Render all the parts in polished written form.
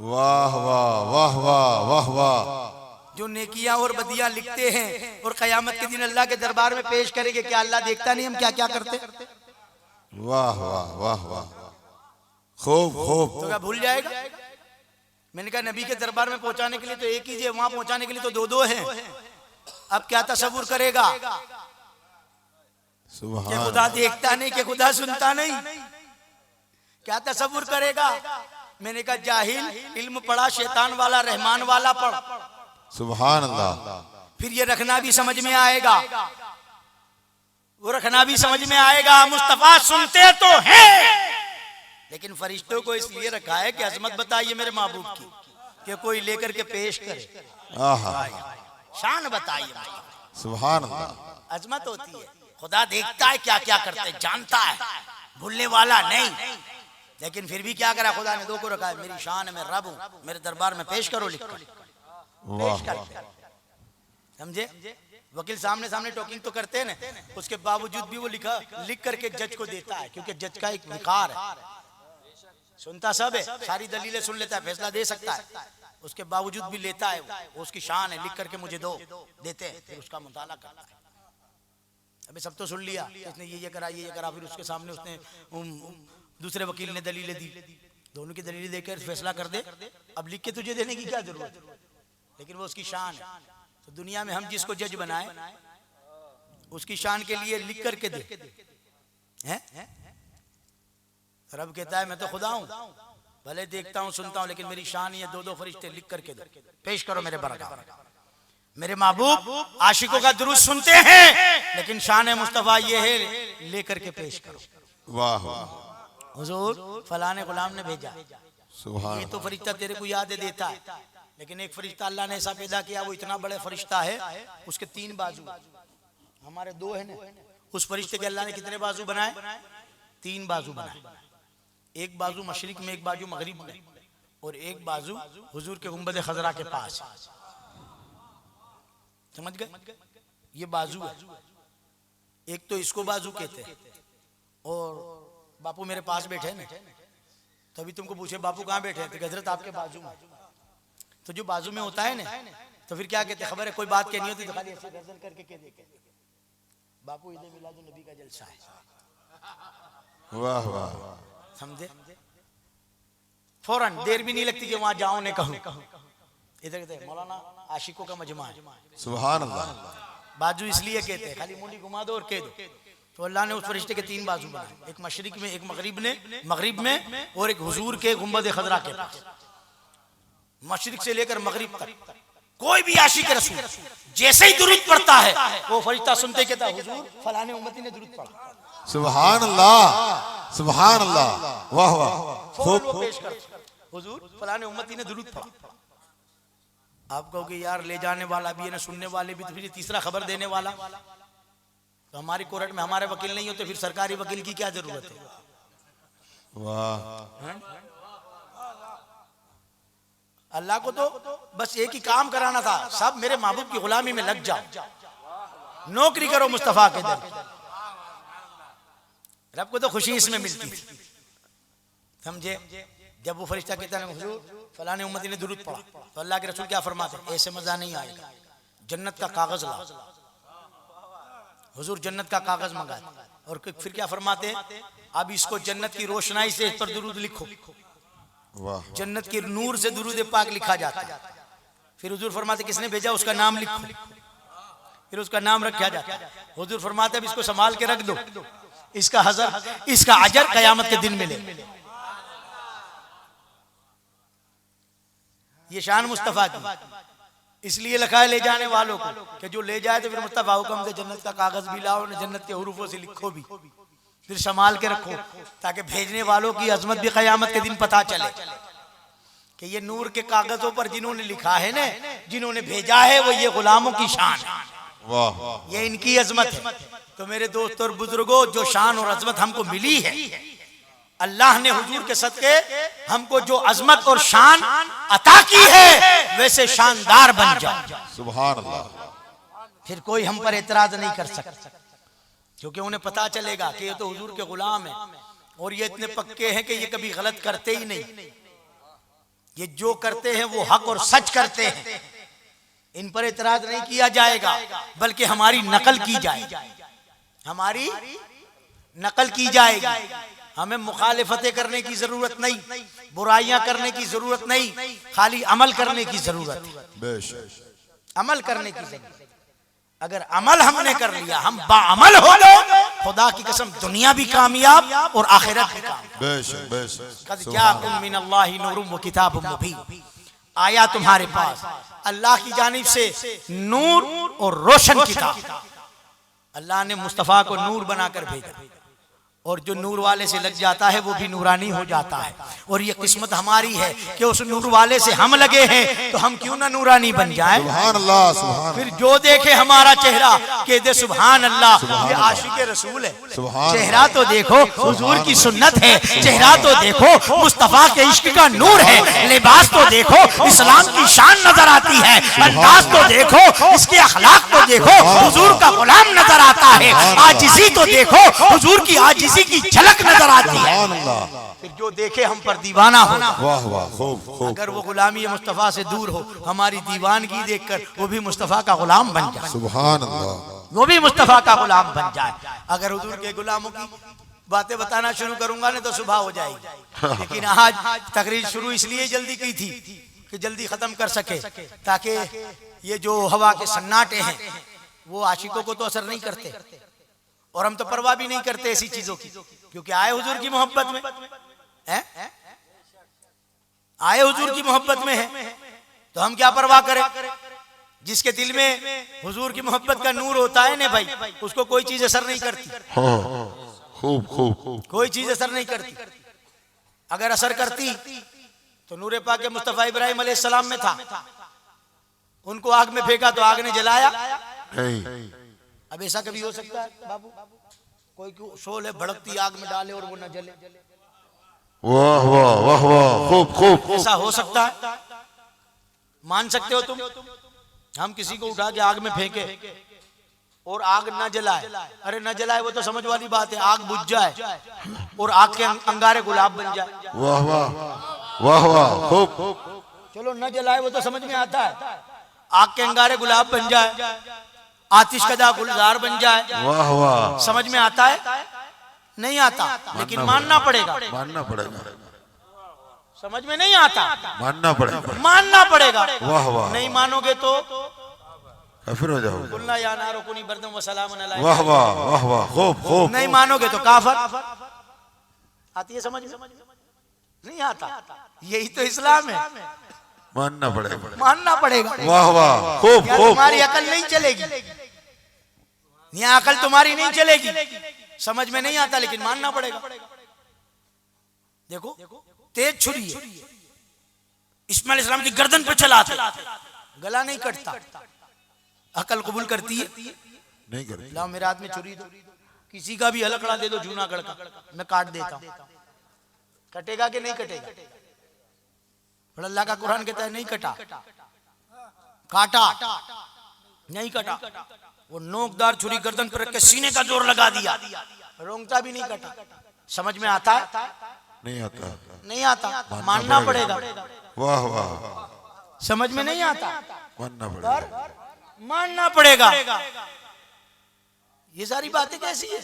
वाह वाह वाह वाह वाह वाह। जो नेकियां और बदियां लिखते हैं और कयामत के दिन अल्लाह के दरबार में पेश करेंगे, क्या अल्लाह देखता नहीं हम क्या क्या करते? वाह वाह वाह वाह, खूब खूब। तो क्या भूल जाएगा? मैंने कहा नबी के दरबार में पहुंचाने के लिए तो एक ही है, वहां पहुंचाने के लिए तो दो दो हैं। अब क्या तसव्वुर करेगा कि खुदा देखता नहीं, कि खुदा सुनता नहीं? क्या तसव्वुर करेगा? मैंने कहा जाहिल, इल्म पढ़ा शैतान वाला रहमान वाला पढ़, सुभान अल्लाह। फिर ये रखना भी समझ में आएगा, वो रखना भी समझ में आएगा। मुस्तफा सुनते तो हैं, लेकिन फरिश्तों को इसलिए रखा है कि अजमत बताइए मेरे महबूब की, कि कोई लेकर के पेश करे, शान बताइए, सुभान अल्लाह। अजमत होती है। खुदा देखता है क्या क्या करते हैं, जानता है, भूलने वाला नहीं। लेकिन फिर भी क्या करा खुदा ने? दो को रखा है, मेरी शान में रब हूं, मेरे दरबार में पेश करो, लिख कर पेश करते हैं। समझे? वकील सामने सामने टॉकिंग तो करते हैं ना, उसके बावजूद भी वो लिख करके जज को देता है, क्योंकि जज का एक विकार है, सुनता सब है, सारी दलीलें सुन लेता है, फैसला दे सकता है, उसके बावजूद भी लेता है। वो उसकी शान है, लिख करके मुझे दो, देते हैं, फिर उसका मुताला करता है। अबे सब तो सुन लिया, इसने ये करा, ये करा, फिर उसके सामने उसने दूसरे वकील ने दलीलें दी, दोनों की दलीलें देकर फैसला कर दे। अब लिख के तुझे देने की क्या जरूरत? लेकिन वो उसकी शान है। तो दुनिया में हम जिसको जज बनाए, उसकी शान के लिए लिख करके दे हैं? रब कहता है मैं तो खुदा हूं, भले देखता हूं सुनता हूं, लेकिन मेरी शान ये दो दो फरिश्ते लिख करके दो, पेश करो मेरे बरकत। मेरे महबूब आशिकों का दुरूद सुनते हैं, लेकिन शान मुस्तफा ये है, लेकर के पेश करो। वाह, हुजूर फलाने गुलाम ने भेजा, सुभान। ये तो फरिश्ता तेरे को याद देता है, लेकिन एक फरिश्ता अल्लाह ने ऐसा पैदा किया, वो इतना बड़ा फरिश्ता है, उसके तीन बाजू, हमारे दो है ना। उस फरिश्ते के अल्लाह ने कितने बाजू बनाए? तीन बाजू बनाए। एक बाजू मशरिक में, एक बाजू मगरिब में, और एक बाजू हुजूर के गुंबद खजरा के पास। समझ गए? ये बाजू है। एक तो इसको बाजू कहते हैं, और बापू मेरे पास बैठे ना, तभी तुमको पूछे बापू कहाँ बैठे हैं, तो हजरत आपके बाजू में। तो जो बाजू में होता है ना, तो फिर क्या कहते हैं? खबर है कोई बात कहनी होती तो खाली ऐसे गर्दन करके कह देते, बापू ईद मिलाद नबी का जलसा है। वाह वाह, समझे? फौरन देर भी नहीं लगती कि वहां जाऊं ने कहूं। इधर कहते मौलाना आशिकों का मजमा है, सुभान अल्लाह। बाजू इसलिए कहते हैं, खाली मुंडी घुमा दो और कह दो। तो अल्लाह ने उस फरिश्ते के तीन बाजू बनाए, एक मशरिक में, एक मगरिब में, और एक हुजूर के गुंबद खजरा के पास। मशरिक से लेकर मगरिब तक कोई भी आशिक रसूल जैसे ही दुरूद पढ़ता है, वो फरिश्ता सुनते कहता है हुजूर फलाने उम्मती ने दुरूद पढ़ा। सुभान अल्लाह, सुभान अल्लाह, वाह वाह, खूब पेश कर, हुजूर फलाने उम्मती ने दुरूद पढ़ा। आप कहोगे यार ले जाने वाला भी है ना, सुनने वाले भी, तो फिर तीसरा खबर देने वाला। तो हमारी कोर्ट में हमारे वकील नहीं होते, फिर सरकारी वकील की क्या जरूरत है? वाह, अल्लाह को तो बस एक ही काम कराना था, सब मेरे महबूब की गुलामी में लग जाओ, नौकरी करो मुस्तफा के दर। रब को तो खुशी इसमें मिलती थी। समझे? जब वो फरिश्ता कहता है हुजूर फलाने उम्मती ने दुरूद पढ़ा, तो अल्लाह के रसूल क्या फरमाते? ऐसे मजा नहीं आएगा, जन्नत का कागज लाओ। हुजूर जन्नत का कागज मंगाए, और फिर क्या फरमाते? अब इसको जन्नत की रोशनाई से इस पर दुरूद लिखो। वाह, जन्नत के नूर से दुरूद पाक लिखा जाता है। फिर हुजूर फरमाते किसने भेजा, उसका नाम लिखो, फिर उसका नाम रखा जाता है। हुजूर फरमाते अब इसको संभाल के रख दो, इसका अजर कयामत के दिन मिले। ये शान मुस्तफा की, इसलिए लिखा है ले जाने वालों को कि जो ले जाए तो फिर मुस्तफा हुक्म दे जन्नत का कागज भी लाओ, जन्नत के हुरूफों से लिखो भी, फिर संभाल के रखो, ताकि भेजने वालों की अजमत भी कयामत के दिन पता चले कि ये नूर के कागजों पर जिन्होंने लिखा है ना, जिन्होंने भेजा है, वो ये गुलामों की शान है। वाह, ये इनकी अजमत है। तो मेरे दोस्त और बुजुर्गों, जो शान और अजमत हमको मिली है, अल्लाह ने हुजूर के सदके हमको जो अजमत और शान अता की है, वैसे शानदार बन जाओ। सुभान अल्लाह। फिर कोई हम पर एतराज नहीं कर सकता, क्योंकि उन्हें पता चलेगा कि ये तो हुजूर के गुलाम है, और ये इतने पक्के हैं कि ये कभी गलत करते ही नहीं। ये जो करते हैं वो हक और सच करते हैं, इन पर इतराज नहीं किया जाएगा, बल्कि हमारी नकल की जाएगी, हमारी नकल की जाएगी। हमें मुखालिफतें करने की जरूरत नहीं, बुराइयां करने की जरूरत नहीं, खाली अमल करने की जरूरत है, अमल करने की जरूरत। अगर अमल हमने कर लिया, हम बाअमल हो गए, खुदा की कसम दुनिया भी कामयाब और आखिरत भी कामयाब। कद जाअकुम मिनल्लाहि नूरुम व किताबुम मुबीन, आया तुम्हारे पास अल्लाह की जानिब से नूर और रोशन किताब। अल्लाह ने मुस्तफा को नूर बनाकर भेजा, और जो नूर वाले से लग जाता है वो भी नूरानी हो जाता है। और ये किस्मत हमारी है कि उस नूर वाले से हम लगे हैं, तो हम क्यों ना नूरानी बन जाएं। सुभान अल्लाह, सुभान। फिर जो देखे हमारा चेहरा कह दे सुभान अल्लाह, ये आशिक रसूल है। चेहरा तो देखो हुजूर की सुन्नत है, चेहरा तो देखो मुस्तफा के इश्क का नूर है, लिबास तो देखो इस्लाम की शान नजर आती है, अंदाज तो देखो इसके अखलाक तो देखो हुजूर का गुलाम नजर आता है, आजिज़ी तो देखो हुजूर की आजिज़ी की झलक नजर आती है। फिर जो देखे हम पर दीवाना हो। वाह वाह, खूब खूब। अगर वो गुलामी मुस्तफा से दूर हो, हमारी दीवानगी देखकर वो भी मुस्तफा का गुलाम बन जाए। सुभान अल्लाह, वो भी मुस्तफा का गुलाम बन जाए। अगर हुजूर के गुलामों की बातें बताना शुरू करूंगा ना तो सुबह हो जाएगी। लेकिन आज तकरीर शुरू इसलिए जल्दी की थी कि जल्दी खत्म कर सके, ताकि ये जो हवा के सन्नाटे हैं वो आशिकों को तो असर नहीं करते, और हम तो परवाह भी नहीं करते ऐसी चीजों की, क्योंकि आए हुजूर की मोहब्बत में हैं, आए हुजूर की मोहब्बत में है, तो हम क्या परवाह करें। जिसके दिल में हुजूर की मोहब्बत का नूर होता है ना भाई, उसको कोई चीज असर नहीं करती। खूब खूब। कोई चीज असर नहीं करती। अगर असर करती तो नूरे पाक के मुस्तफा इब्राहिम अलैहिस्सलाम में था, उनको आग में फेंका तो आग ने जलाया। अब ऐसा कभी हो सकता है बाबू, कोई शोले भड़कती आग में डाले और वो न जले। वाह वाह वाह वाह, खूब खूब। ऐसा हो सकता है? मान सकते हो तुम? हम किसी को उठा के आग में फेंके और आग न जलाए, अरे न जलाए वो तो समझ वाली बात है, आग बुझ जाए और आग के अंगारे गुलाब बन जाए। वाह वाह वाह वाह, खूब। चलो न जलाए वो तो समझ में आता है, आग के अंगारे गुलाब बन जाए, आतिश कदा गुलजार बन जाए। वाह वाह, समझ में आता है? नहीं आता, लेकिन मानना पड़ेगा। मानना पड़ेगा। समझ में नहीं आता, मानना पड़ेगा। मानना पड़ेगा। वाह वाह, नहीं मानोगे तो काफिर हो जाओगे। कुल्ला या नारो कुनी बरदम व सलामुन अलैहि। वाह वाह वाह वाह, खूब खूब। नहीं मानोगे तो काफर। आती है समझ में? नहीं आता। यही तो इस्लाम है, मानना पड़ेगा। मानना पड़ेगा। वाह वाह, खूब खूब। तुम्हारी अकल नहीं चलेगी, यहाँ अकल तुम्हारी नहीं चलेगी, समझ में नहीं आता, लेकिन मानना पड़ेगा। देखो तेज छुरी है, इस्माइल इस्लाम की गर्दन पे चलाते, गला नहीं कटता। अकल कबूल करती है? नहीं करती। लाओ मेरे हाथ में छुरी दो, किसी का भी हलकड़ा दे दो जूनागढ़ का, मैं काट देता हूं। कटेगा कि नहीं कटेगा? और अल्लाह का कुरान कहता है नहीं कटा, काटा नहीं कटा। वो नोकदार छुरी गर्दन पर रख के सीने का जोर लगा दिया, रोंगटा भी नहीं कटा। समझ में आता है? नहीं आता। नहीं आता, मानना पड़ेगा। वाह वाह, समझ में नहीं आता, मानना पड़ेगा। मानना पड़ेगा। ये सारी बातें कैसी है?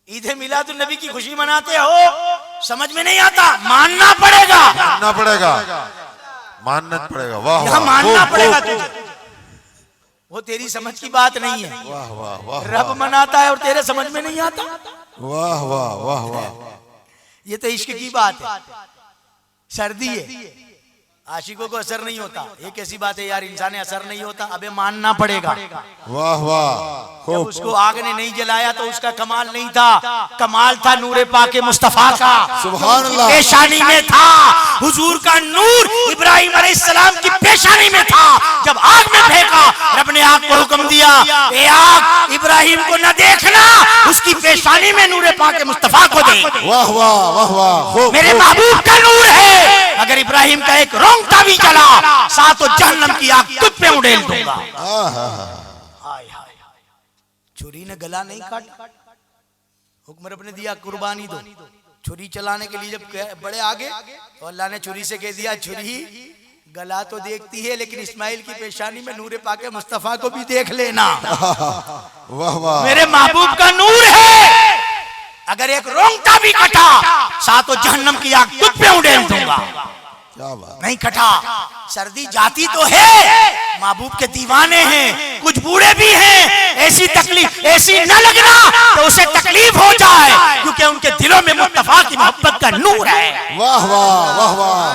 ईद मिलादुन नबी की खुशी मनाते हो, समझ में नहीं आता, मानना पड़ेगा। मानना पड़ेगा, मानना पड़ेगा। वाह यहाँ वाह, मानना खूब, पड़ेगा खूब। तुझे। वो तेरी समझ की बात नहीं है। वाह वाह वाह, रब मनाता है और तेरे समझ में नहीं आता। वाह वाह वाह वाह। ये तो इश्क की बात है, सर्दी है, आशिकों को असर नहीं होता। ये कैसी बात है यार, इंसान असर नहीं होता। अबे मानना पड़ेगा। वाह वाह, जब खूब। उसको आग ने नहीं जलाया तो उसका कमाल नहीं था, कमाल था नूरे पाके मुस्तफा का। सुभान अल्लाह। पेशानी में था हुजूर का नूर, इब्राहिम अलैहिस्सलाम की पेशानी में था। जब आग में फेंका, रब ने आग को हुक्म दिया, ए आग इब्राहिम को न देखना, उसकी पेशानी में नूरे पाके मुस्तफा को देख। वाह वाह वाह वाह, खूब। मेरे महबूब का नूर है। अगर इब्राहिम का एक रोंगटा भी चला, सातों जहन्नम की आग तुझ पे उड़ेल दूंगा। हाय हाय, छुरी ने गला नहीं काटा, हुक्म रब ने दिया कुर्बानी दो, छुरी चलाने के लिए जब बड़े आगे तो अल्लाह ने छुरी से कह दिया, छुरी गला तो देखती है लेकिन इस्माइल की पेशानी में नूरे पाके मुस्तफा को भी देख लेना। वाह वाह, मेरे महबूब का नूर है, अगर एक रोंगटा भी कटा सातों जहन्नम की आग तुझ पे उड़ेल दूंगा। क्या बात, नहीं कटा। सर्दी जाती तो है, महबूब के दीवाने हैं, कुछ बूढ़े भी हैं, ऐसी तकलीफ ऐसी न लगना तो उसे तकलीफ हो जाए, क्योंकि उनके दिलों में मुस्तफा की मोहब्बत का नूर है। वाह वाह वाह वाह,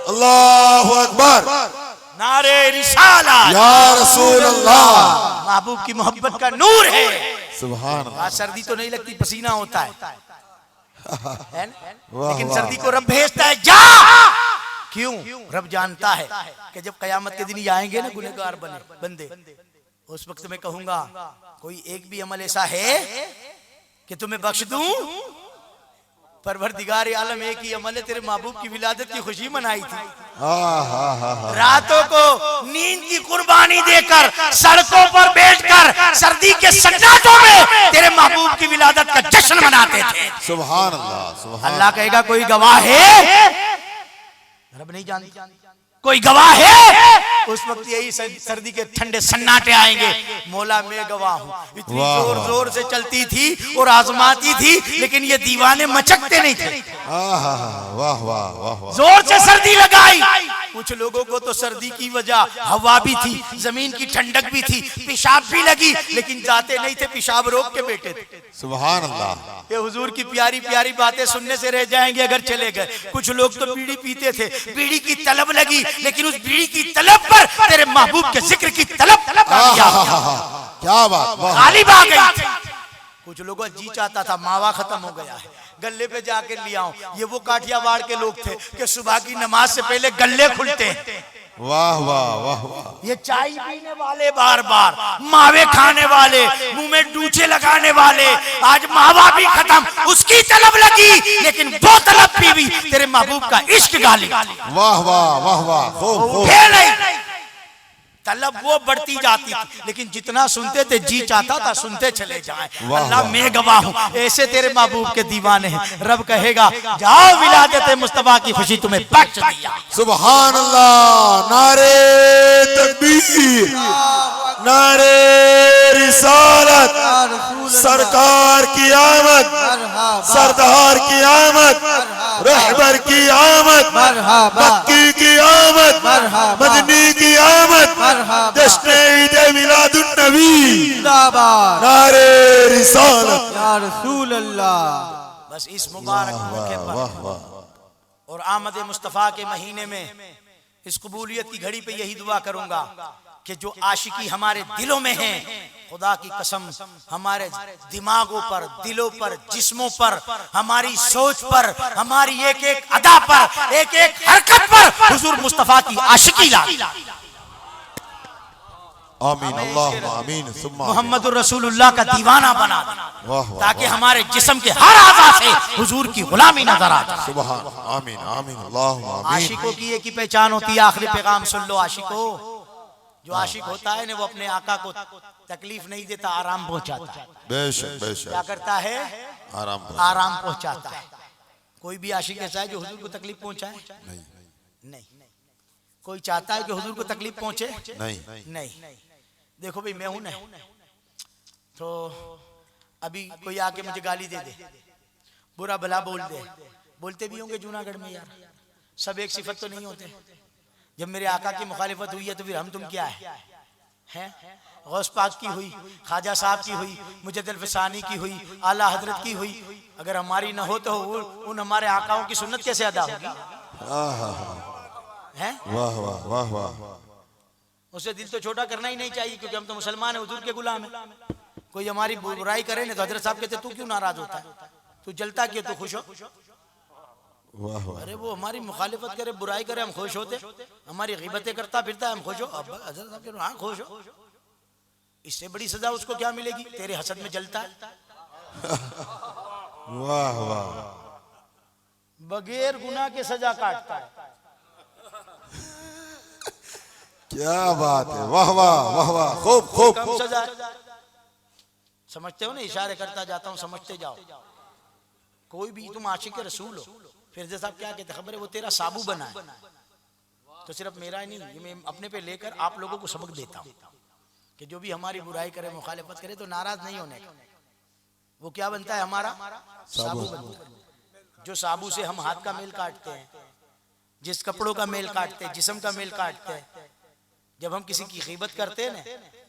अल्लाहु अकबर, नारे रिसालत या रसूल अल्लाह, महबूब की मोहब्बत का नूर है। सुभान अल्लाह। आज सर्दी तो नहीं लगती, पसीना होता है ना? वाह, लेकिन वाह। सर्दी को रब भेजता है, जा। क्यों? रब जानता है कि जब कयामत के दिन ये आएंगे ना गुनहगार बंदे, उस वक्त मैं कहूंगा कोई एक भी अमल ऐसा है कि तुम्हें बख्श दूं? परवरदिगार आलम एक ही अमल है, तेरे महबूब की विलादत की खुशी मनाई थी। रातों को नींद की कुर्बानी देकर सड़कों पर बैठकर सर्दी के सन्नाटों में तेरे महबूब की विलादत का जश्न मनाते थे। सुभान अल्लाह, सुभान अल्लाह कहेगा कोई गवाह है? रब नहीं जानता, कोई गवाह है? उस वक्त यही सर्दी के ठंडे सन्नाटे आएंगे, मौला मैं गवाह हूँ। इतनी जोर जोर से चलती थी और आजमाती थी, लेकिन ये दीवाने मचकते नहीं थे। वाह वाह वाह वाह, जोर से सर्दी लगाई। कुछ लोगों को तो सर्दी की वजह हवा भी थी, जमीन की ठंडक भी थी, पेशाब भी लगी, लेकिन जाते नहीं थे, पेशाब रोक के बैठे थे। सुभान अल्लाह। ये हुजूर की प्यारी प्यारी बातें सुनने से रह जाएंगे अगर चले गए। कुछ लोग तो बीड़ी पीते थे, बीड़ी की तलब लगी, लेकिन उस बीड़ी की तलब पर तेरे महबूब के जिक्र की तलब क्या बात, गालिब आ गई थी। कुछ लोगों का जी चाहता था मावा खत्म हो गया है, गले पे जाके ले आऊं। ये वो काठियावाड़ के लोग थे कि सुबह की नमाज से पहले गले खुलते हैं। वाह वाह वाह वाह, ये चाय पीने वाले, बार बार मावे खाने वाले, मुंह में डूचे लगाने वाले, आज मावा भी खत्म, उसकी तलब लगी, लेकिन वो तलब पी भी तेरे महबूब का इश्क गाली। वाह वाह वाह वाह, खूब खूब। तलब वो बढ़ती जाती थी, लेकिन जितना सुनते थे जी चाहता था सुनते चले जाएं। अल्लाह मैं गवाह हूँ, ऐसे तेरे महबूब के दीवाने हैं। रब कहेगा जाओ, विलादत मुस्तफा की खुशी तुम्हें बख्श दिया। सुभान अल्लाह, नारे तकबीर, नारे रिसालत, सरकार की आमद, सरदार की आमद, रहबर की आमद, मक्की की आमद, मदनी की आमद, जश्न ईद मिलादुन नबी, नारे रिसालत, या रसूल अल्लाह। बस इस मुबारक मौके पर और आमद मुस्तफा के महीने में इस कबूलियत की घड़ी पे यही दुआ करूंगा कि जो आशिकी हमारे दिलों में है, खुदा की कसम हमारे दिमागों पर, दिलों पर, जिस्मों पर, हमारी सोच पर, हमारी एक एक अदा पर, एक एक हरकत पर हुजूर मुस्तफा की आशिकी ला। आमीन, अल्लाहुम्मा आमीन, सुम्मा मोहम्मद रसूलुल्लाह का दीवाना बना दे, वाह वाह, ताकि हमारे जिस्म के हर आज़ा से हुजूर की गुलामी नजर आ जाए। सुभान, आमीन आमीन, अल्लाहुम्मा आमीन। आशिकों की एक ही पहचान होती है, आखिरी पैगाम सुन लो आशिकों, जो आशिक होता है ना वो अपने आका को तकलीफ नहीं देता, आराम पहुंचाता है। बेशक बेशक, क्या करता है? आराम पहुंचाता है। कोई भी आशिक ऐसा है जो हुजूर को तकलीफ पहुंचाए? नहीं। कोई चाहता है कि हुजूर को तकलीफ पहुंचे? नहीं। देखो भाई मैं हूं ना, तो अभी कोई आके मुझे गाली दे दे, बुरा भला बोल दे, बोलते भी होंगे जूनागढ़ में यार, सब एक सिफत तो नहीं होते। जब मेरे आका की मुखालिफत हुई है तो फिर हम तुम क्या है? गौस पाक की हुई, ख्वाजा साहब की हुई, मुजद्दिद फसानी की हुई, आला हजरत की हुई, अगर हमारी न हो तो उन हमारे आकाओं की सुन्नत कैसे अदा होगी? वाह वाह वाह वाह, उसे दिल तो छोटा करना ही नहीं चाहिए, क्योंकि हम तो मुसलमान हैं, हुजूर के गुलाम हैं। कोई हमारी बुराई करे ना तो हजरत साहब कहते तू क्यों नाराज होता है, तू जलता क्यों, तू खुश हो? वाह वाह, अरे वो हमारी मुखालिफत करे, बुराई करे, हम खुश होते, हमारी गिबतें करता फिरता है, हम खुश हो? अब हजरत साहब कह हाँ खुश हो, इससे बड़ी सजा उसको क्या मिलेगी? तेरे हसद में जलता है। वाह वाह, बगैर गुनाह के सजा काटता है। क्या बात है, वाह वाह वाह वाह, खूब खूब। कम सजा समझते हो ना, इशारे करता जाता हूं, समझते जाओ। कोई भी तुम आशिक रसूल हो, फिरदौस साहब क्या कहते, खबर है वो तेरा साबू बना है, तो सिर्फ मेरा ही नहीं, ये मैं अपने पे लेकर आप लोगों को सबक देता हूँ कि जो भी हमारी बुराई करे, मुखालिफत करे, तो नाराज नहीं होने का। वो क्या बनता है हमारा साबू बनता है। जो साबू से हम हाथ का मेल काटते हैं, जिस कपड़ों का मेल काटते हैं, जिस्म का मेल काटते हैं, जब हम किसी की गीबत करते हैं ना,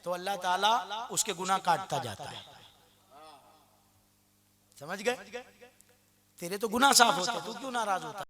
तो अल्लाह ताला उसके गुनाह काटता जाता है। समझ गए? तेरे तो गुनाह साफ होते, तू क्यों नाराज होता